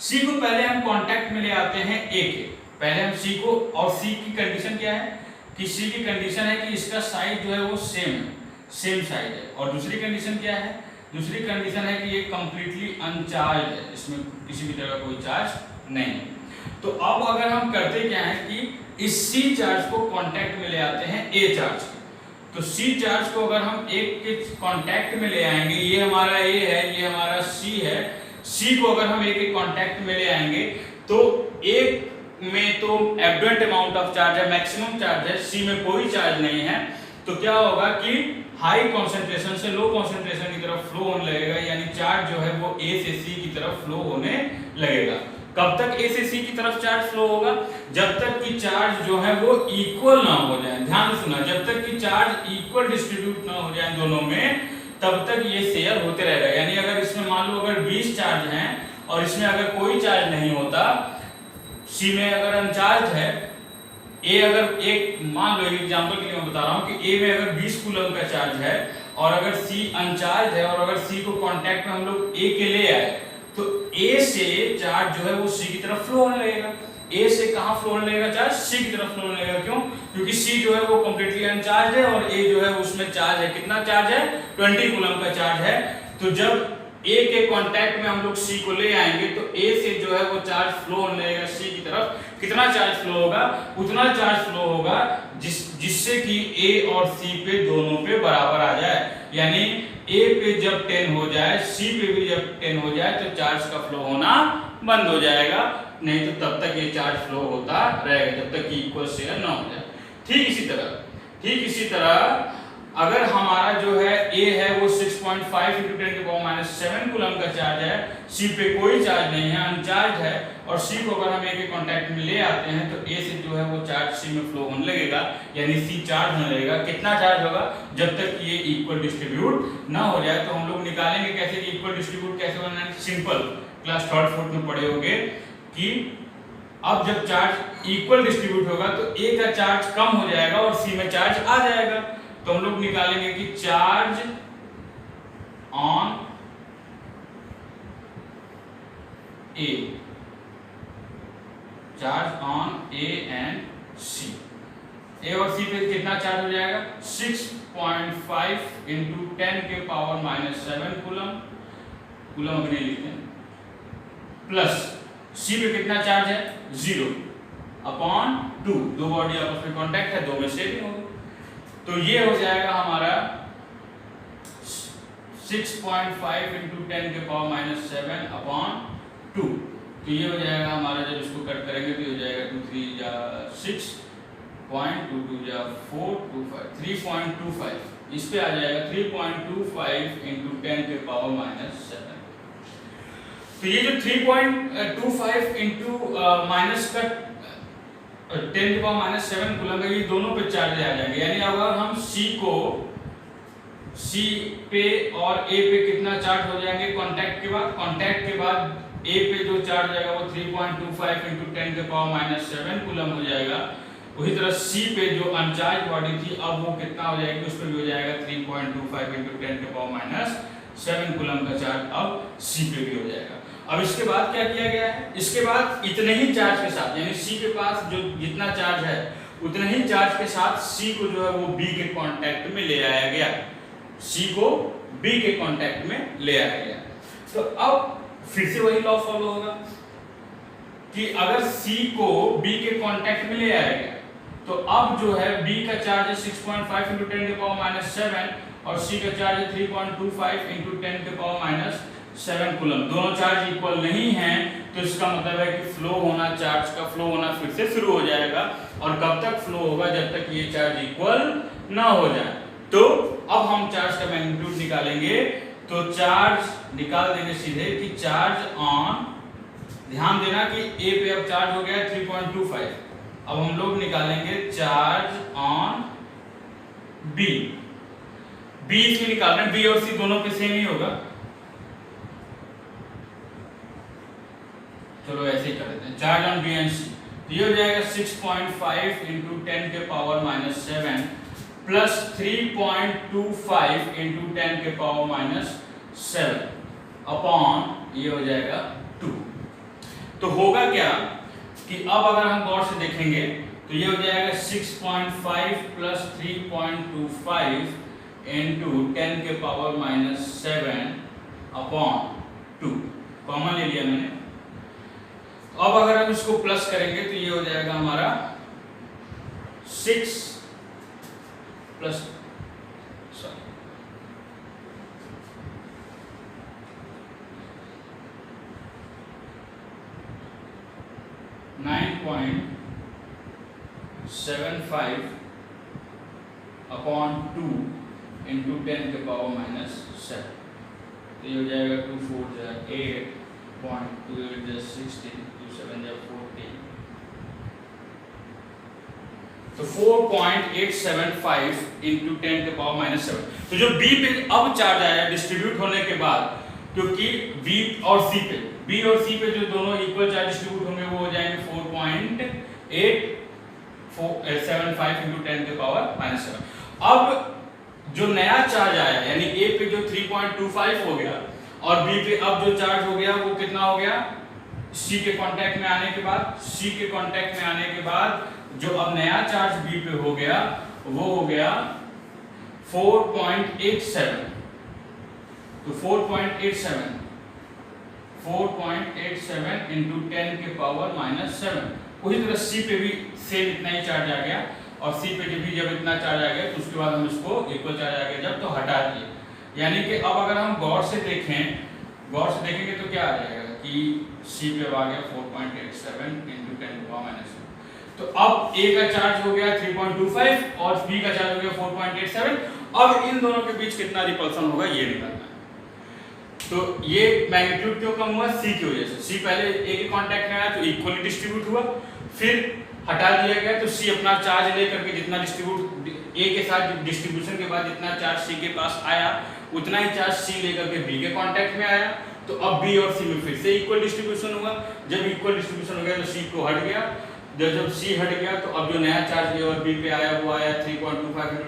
सी को पहले हम कांटेक्ट में ले आते हैं ए के, पहले हम सी को, और सी की कंडीशन क्या है कि सी की कंडीशन है कि इसका साइज जो है वो सेम है, सेम साइज है। और दूसरी कंडीशन क्या है, दूसरी कंडीशन है कि ये कंप्लीटली अनचार्ज है, इसमें किसी भी तरह का कोई चार्ज नहीं है। तो अब अगर हम करते क्या है कि इस सी चार्ज को कांटेक्ट में ले आते हैं ए चार्ज के, तो सी चार्ज को अगर हम एक के कांटेक्ट में ले आएंगे, ये हमारा ए है, ये हमारा सी है, सी को अगर हम एक एक कांटेक्ट में ले आएंगे तो एक में तो एब्डोएंट अमाउंट ऑफ चार्ज है, मैक्सिमम चार्ज है, सी में कोई चार्ज नहीं है। तो क्या होगा कि हाई कॉन्सेंट्रेशन से लो कॉन्सेंट्रेशन की तरफ फ्लो होने लगेगा, यानी चार्ज जो है वो ए से सी की तरफ फ्लो होने लगेगा। कब तक ए से सी की तरफ चार्ज फ्लो होगा? जब तक कि चार्ज जो है वो इक्वल ना हो जाए। ध्यान से सुना, जब तक कि चार्ज इक्वल डिस्ट्रीब्यूट ना हो जाए दोनों में, तब तक ये शेयर होते रहेगा। यानी अगर इसमें मान लो अगर 20 चार्ज हैं और इसमें अगर कोई चार्ज नहीं होता, सी में अगर अनचार्ज है, ए अगर एक मान लो एग्जांपल के लिए मैं बता रहा हूं कि ए में अगर 20 कूलम का चार्ज है और अगर सी अनचार्ज है, और अगर सी को कांटेक्ट में हम लोग ए के ले आए, तो ए से चार्ज जो है वो सी की तरफ फ्लो होने लगेगा। ए से कहां फ्लो होने लगेगा? चार्ज सी की तरफ फ्लो होने लगेगा। क्यों? क्योंकि सी जो है वो कंप्लीटली अनचार्ज है और ए जो है उसमें चार्ज है, कितना चार्ज है? 20 कूलम का चार्ज है। तो जब ए के कांटेक्ट में हम लोग सी को ले आएंगे तो ए से जो है वो चार्ज फ्लो होने लगेगा सी की तरफ। कितना चार्ज फ्लो होगा? उतना चार्ज फ्लो होगा जिससे कि ए और सी पे दोनों पे बराबर आ जाए। यानी ए पे जब 10 हो जाए, सी पे भी जब 10 हो जाए तो चार्ज का फ्लो होना बंद हो जाएगा, नहीं तो तब तक ये चार्ज फ्लो होता रहेगा जब तक कि इक्वल शेयर ना हो जाए। ठीक इसी तरह अगर हमारा जो है ए है वो 6.5 × 10⁻⁷ कूलम का चार्ज है, सी पे कोई चार्ज नहीं है, अनचार्ज है, और सी को अगर हम ए के कांटेक्ट में ले आते हैं तो ए से जो है वो चार्ज सी में फ्लो होने लगेगा, यानी सी चार्ज होने लगेगा। कितना चार्ज होगा? जब तक ये इक्वल डिस्ट्रीब्यूट ना हो जाए। तो हम लोग निकालेंगे कैसे कि इक्वल डिस्ट्रीब्यूट कैसे बनना है। सिंपल, क्लास 3rd 4th में पढ़े होंगे कि अब जब चार्ज इक्वल डिस्ट्रीब्यूट होगा तो ए का चार्ज कम हो जाएगा और सी में चार्ज आ जाएगा। तो हम लोग निकालेंगे कि charge on A, charge on A and C, A और सी पे कितना चार्ज हो जाएगा? 6.5 × 10⁻⁷ कूलम अभी नहीं लिखते हैं, प्लस सी पे कितना चार्ज है? 0/2, दो बॉडी आपस में कांटेक्ट है, दो में शेयरिंग होगी। तो ये हो जाएगा हमारा 6.5 × 10⁻⁷/2। तो ये हो जाएगा हमारा, जब इसको कट करेंगे तो हो जाएगा 2 3 या 6 2 2 या 4 2 5 3.25, इस पे आ जाएगा 3.25 × 10⁻⁷। तो ये जो 3.25 × 10⁻⁷ कूलम है, ये दोनों पे चार्ज आ जाएंगे। यानी अगर हम सी पे और ए पे कितना चार्ज हो जाएंगे कांटेक्ट के बाद ए पे जो चार्ज आएगा वो 3.25 × 10⁻⁷ कूलम हो जाएगा। उसी तरह सी पे जो अनचार्ज बॉडी थी अब वो कितना हो जाएगी, उस पर भी हो जाएगा 3.25 × 10⁻⁷ कूलम का चार्ज अब सी पे भी हो जाएगा। अब इसके बाद क्या किया गया है? इसके बाद इतने ही चार्ज के साथ, यानी सी के पास जो जितना चार्ज है उतने ही चार्ज के साथ सी को जो है वो बी के कांटेक्ट में ले आया गया, सी को बी के कांटेक्ट में ले आया गया। तो अब फिर से वही लॉ फॉलो होगा कि अगर सी को बी के कांटेक्ट में ले आया गया तो अब जो है बी का चार्ज है 6.5 × 10⁻⁷ और सी का चार्ज है 3.25 × 10⁻⁷ कूलम। दोनों चार्ज इक्वल नहीं हैं, तो इसका मतलब है कि चार्ज का फ्लो होना फिर से शुरू हो जाएगा। और कब तक फ्लो होगा? जब तक ये चार्ज इक्वल ना हो जाए। तो अब हम चार्ज का मैग्नीट्यूड निकालेंगे, तो चार्ज निकाल देंगे सीधे कि चार्ज ऑन, ध्यान देना कि ए पे अब चार्ज हो गया है 3.25, अब हम लोग निकालेंगे चार्ज ऑन बी। बी इसमें निकाल रहे हैं, बी और सी दोनों पे सेम ही होगा, चलो ऐसे ही कर देते हैं। चार्ज ऑन बी एंड सी, तो ये हो जाएगा 6.5 × 10⁻⁷ प्लस 3.25 × 10⁻⁷ अपॉन ये हो जाएगा 2। तो होगा क्या कि अब अगर हम गौर से देखेंगे तो ये हो जाएगा 6.5 प्लस 3.25 × 10⁻⁷ अपॉन 2, कॉमन ले लिया मैंने। अब अगर हम इसको प्लस करेंगे तो ये हो जाएगा हमारा 6 प्लस 9.75 अपॉन 2 × 10⁻⁷। तो ये हो जाएगा 2 4 8 2 8 16 2 7 14, तो 4.875 × 10⁻⁷। तो जो बी पे अब चार्ज आया डिस्ट्रीब्यूट होने के बाद, क्योंकि बी और सी पे जो दोनों इक्वल चार्ज डिस्ट्रीब्यूट होंगे वो हो जाएंगे 4.875 × 10⁻⁷। अब जो नया चार्ज आया यानी ए पे जो 3.25 हो गया और बी पे अब जो चार्ज हो गया वो कितना हो गया, सी के कांटेक्ट में आने के बाद जो अब नया चार्ज बी पे हो गया वो हो गया 4.87। तो 4.87 × 10⁻⁷। उसी तरह सी पे भी सेम इतना ही चार्ज आ गया, और सी पे भी जब इतना चार्ज आ गया तो उसके बाद हम इसको इक्वल चार्ज आ गया जब तो हटा दिए। यानी कि अब अगर हम गौर से देखेंगे तो क्या आ जाएगा कि C पे आ गया 4.87 × 10⁻⁻⁷। तो अब A का चार्ज हो गया 3.25 और B का चार्ज हो गया 4.87। अब इन दोनों के बीच कितना रिपल्सन होगा ये निकालना है। तो ये मैग्नीट्यूड क्यों कम हुआ? C की वजह से। C पहले A के कांटेक्ट में आया तो इक्वली डिस्ट्रीब्यूट हुआ, फिर हटा दिया गया तो C अपना चार्ज लेकर के जितना डिस्ट्रीब्यूट A के साथ डिस्ट्रीब्यूशन के बाद जितना चार्ज C के पास आया उतना ही चार्ज C लेकर के B के कांटेक्ट में आया। तो अब B और C में फिर से इक्वल डिस्ट्रीब्यूशन हुआ। जब इक्वल डिस्ट्रीब्यूशन हो गया तो C को हट गया। जब C हट गया तो अब जो नया चार्ज A और B पे आया वो आया 3.25 ×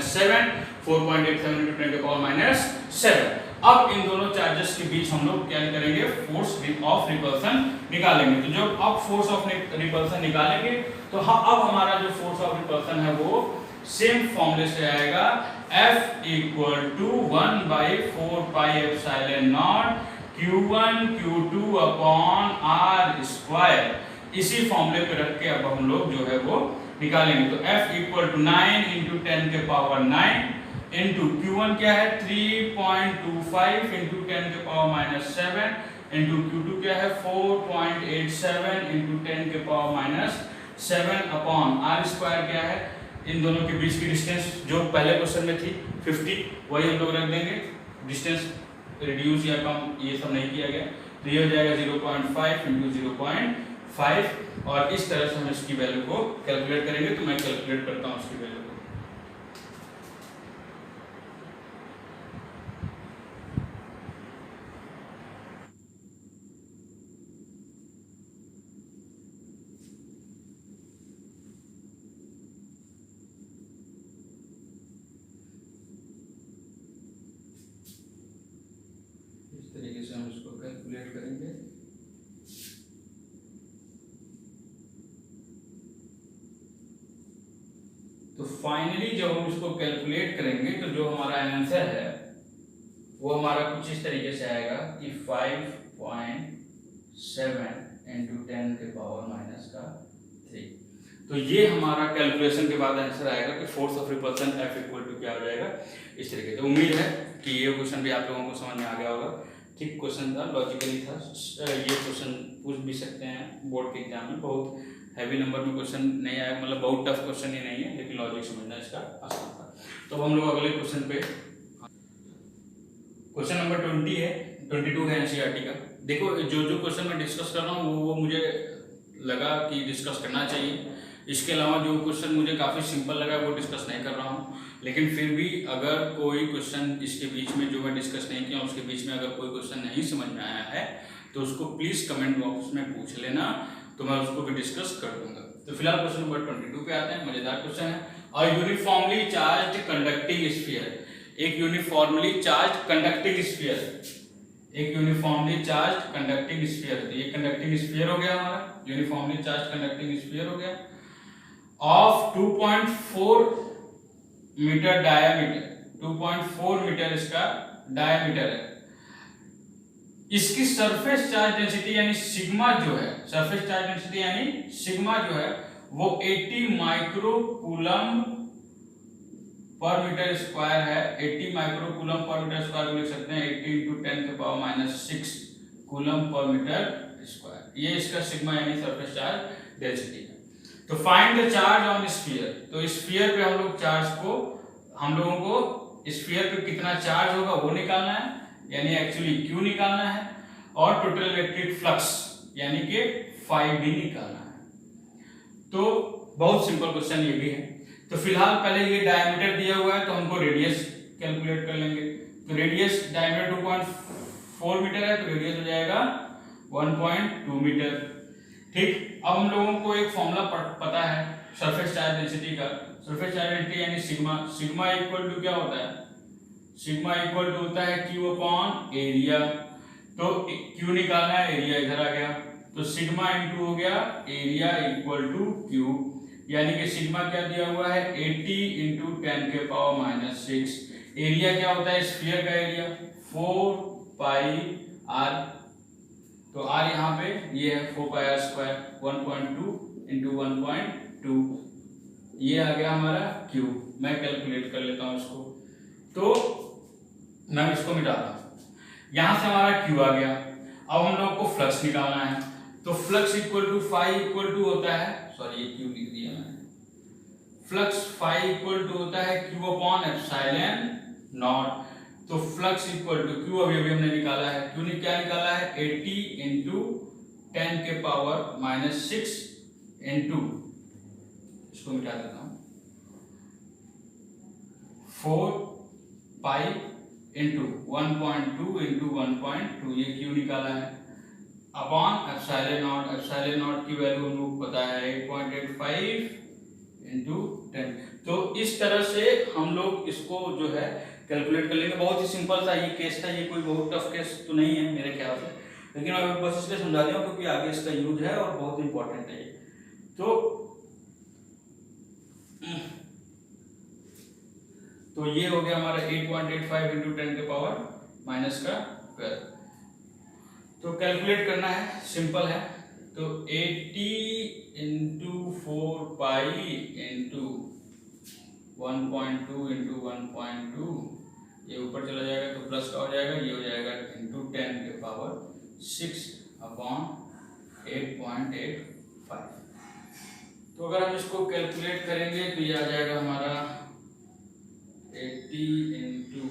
10⁻⁷, 4.87 × 10⁻⁷। अब इन दोनों चार्जेस के बीच हम लोग क्या करेंगे? फोर्स ऑफ रिपल्सन निकालेंगे। तो जब अब फोर्स ऑफ रिपल्सन निकालेंगे तो अब हमारा जो फोर्स ऑफ रिपल्सन है वो सेम फॉर्मूले से आएगा, F = 1/4πε0 Q1 Q2/r²। इसी फॉर्मूले पे रख के अब हम लोग जो है वो निकालेंगे। तो F = 9 × 10⁹ इंटू Q1 क्या है 3.25 × 10⁻⁷ इंटू Q2 क्या है 4.87 × 10⁻⁷ अपॉन r² क्या है, इन दोनों के बीच की डिस्टेंस जो पहले क्वेश्चन में थी 50 वही हम लोग रख देंगे। डिस्टेंस रिड्यूस या कम ये सब नहीं किया गया। तो ये हो जाएगा 0.5 × 0.5 और इस तरह से हम इसकी वैल्यू को कैलकुलेट करेंगे। तो मैं कैलकुलेट करता हूँ इसकी वैल्यू को। तरीके से हम इसको कैलकुलेट करेंगे। तो फाइनली जब हम इसको कैलकुलेट करेंगे तो जो हमारा आंसर है वो हमारा कुछ इस तरीके से आएगा कि 5.7 × 10⁻³ तो ये हमारा कैलकुलेशन के बाद आंसर आएगा कि फोर्स ऑफ रिपल्सन F = क्या हो जाएगा इस तरीके से। उम्मीद है कि ये क्वेश्चन भी आप लोगों को समझ में आ गया होगा। ठीक क्वेश्चन था, लॉजिकली था। ये क्वेश्चन पूछ भी सकते हैं बोर्ड के एग्जाम में। बहुत हैवी नंबर में क्वेश्चन नहीं आया, मतलब बहुत टफ क्वेश्चन ही नहीं है, लेकिन लॉजिक समझना इसका आसान था। तो हम लोग अगले क्वेश्चन पे, क्वेश्चन नंबर 20 है, 22 है एनसीईआरटी का। देखो जो क्वेश्चन मैं डिस्कस कर रहा हूँ वो मुझे लगा कि डिस्कस करना चाहिए। इसके अलावा जो क्वेश्चन मुझे काफ़ी सिंपल लगा वो डिस्कस नहीं कर रहा हूँ। लेकिन फिर भी अगर कोई क्वेश्चन इसके बीच में जो मैं डिस्कस नहीं किया उसके बीच में अगर कोई क्वेश्चन नहीं समझ में आया है तो उसको प्लीज़ कमेंट बॉक्स में पूछ लेना, तो मैं उसको भी डिस्कस कर दूंगा। तो फिलहाल क्वेश्चन नंबर 22 पे आते हैं। मजेदार क्वेश्चन है। अ यूनिफॉर्मली चार्ज्ड कंडक्टिंग स्फीयर, एक यूनिफॉर्मली चार्ज्ड कंडक्टिंग स्फीयर, एक यूनिफॉर्मली चार्ज्ड कंडक्टिंग स्फीयर। तो ये कंडक्टिंग स्फीयर हो गया हमारा, यूनिफॉर्मली चार्ज्ड कंडक्टिंग स्फीयर हो गया ऑफ 2.4 मीटर डायमीटर, 2.4 मीटर इसका डायमीटर है। इसकी सरफेस चार्ज डेंसिटी यानी सिग्मा जो है, सरफेस चार्ज डेंसिटी यानी सिग्मा जो है वो 80 माइक्रोकूलम पर मीटर स्क्वायर है। 80 माइक्रोकूलम पर मीटर स्क्वायर को लिख सकते हैं 80 × 10⁻⁶ कूलम पर मीटर स्क्वायर। ये इसका सिग्मा यानी सरफेस चार्ज डेंसिटी है। तो find the charge on sphere. तो स्फीयर पे हम लोग चार्ज को, हम लोगों को स्फीयर पे कितना चार्ज होगा वो निकालना है, यानी एक्चुअली Q निकालना है, और टोटल इलेक्ट्रिक फ्लक्स यानी कि phi भी निकालना है। तो बहुत सिंपल क्वेश्चन ये भी है। तो फिलहाल पहले ये डायमीटर दिया हुआ है तो हमको रेडियस कैलकुलेट कर लेंगे। तो रेडियस डायमीटर 2.4 मीटर है तो रेडियस हो जाएगा 1.2 मीटर। ठीक, अब हम लोगों को एक फॉर्मूला पता है सरफेस चार्ज डेंसिटी का। सरफेस चार्ज डेंसिटी यानी सिग्मा, सिग्मा इक्वल टू क्या होता है, सिग्मा इक्वल टू होता है Q अपॉन एरिया। तो Q निकालना है, एरिया इधर आ गया, तो सिग्मा इंटू हो गया एरिया इक्वल टू Q, यानी कि सिग्मा क्या दिया हुआ है 80 × 10⁻⁶। एरिया क्या होता है स्फीयर का एरिया 4πr, तो r यहाँ पे ये है 4πr², 1.2 × 1.2, ये आ गया हमारा Q। मैं कैलकुलेट कर लेता हूँ इसको। तो मैं इसको मिटाता हूँ। यहाँ से हमारा Q आ गया। अब हम लोग को फ्लक्स निकालना है, तो flux equal to phi equal to होता है, सॉरी ये Q लिख दिया मैंने, फ्लक्स फाई इक्वल टू होता है Q अपॉन एप्सिलॉन नॉट। तो फ्लक्स इक्वल टू Q अभी हमने निकाला है, Q ने क्या निकाला है 80 इंटू 10 के पावर -6 इंटू, इसको मिटा देता हूँ, 4 पाई इंटू 1.2 इंटू 1.2, ये Q निकाला है, upon epsilon not. Epsilon not की वैल्यू हम लोग पता है 8.85 इंटू 10। तो इस तरह से हम लोग इसको जो है कैलकुलेट कर लेंगे। बहुत ही सिंपल सा ये केस था, ये कोई बहुत टफ केस तो नहीं है मेरे ख्याल से, लेकिन मैं बस इसलिए समझा दिया क्योंकि आगे इसका यूज है और बहुत इंपॉर्टेंट है ये। तो ये हो गया हमारा 8.85 इंटू 10 के पावर -12। तो कैलकुलेट करना है, सिंपल है। तो 80 इंटू 4 पाई इंटू 1.2 इंटू 1.2, ये ऊपर चला जाएगा तो प्लस का हो जाएगा, ये हो जाएगा इंटू 10 के पावर 6 अपॉन 8.85। तो अगर हम इसको कैलकुलेट करेंगे तो ये आ जाएगा हमारा 80 into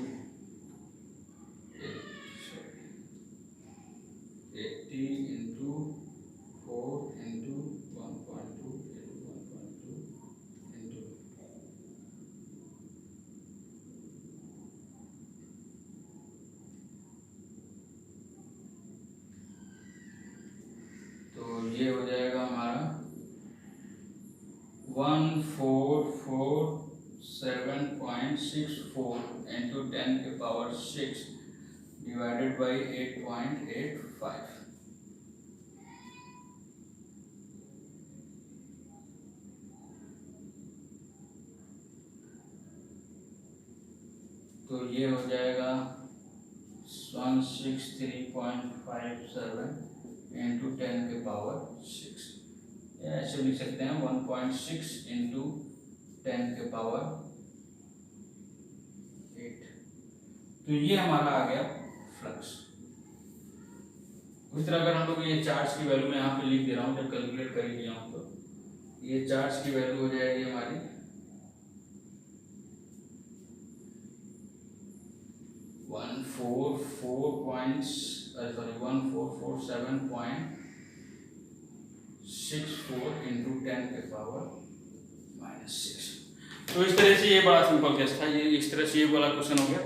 80 into 4 into 1.2 into 1.2 into, तो ये हो जाएगा हमारा 1447.64 इंटू 10 के पावर 6 डिवाइडेड बाई 8.85। तो ये हो जाएगा 163.57 इंटू 10 के पावर 6, ऐसे लिख सकते हैं 1.6 इंटू 10 के पावर 8। तो ये हमारा आ गया फ्लक्स। उस तरह अगर हम लोग ये चार्ज की वैल्यू में यहाँ पे लिख दे रहा हूँ, जब कैलकुलेट कर लिया हूँ तो ये चार्ज की वैल्यू हो जाएगी हमारी 1447.64 इंटू 10 के पावर -6। तो इस तरह से ये बड़ा सिंपल केस था, ये इस तरह से ये वाला क्वेश्चन हो गया।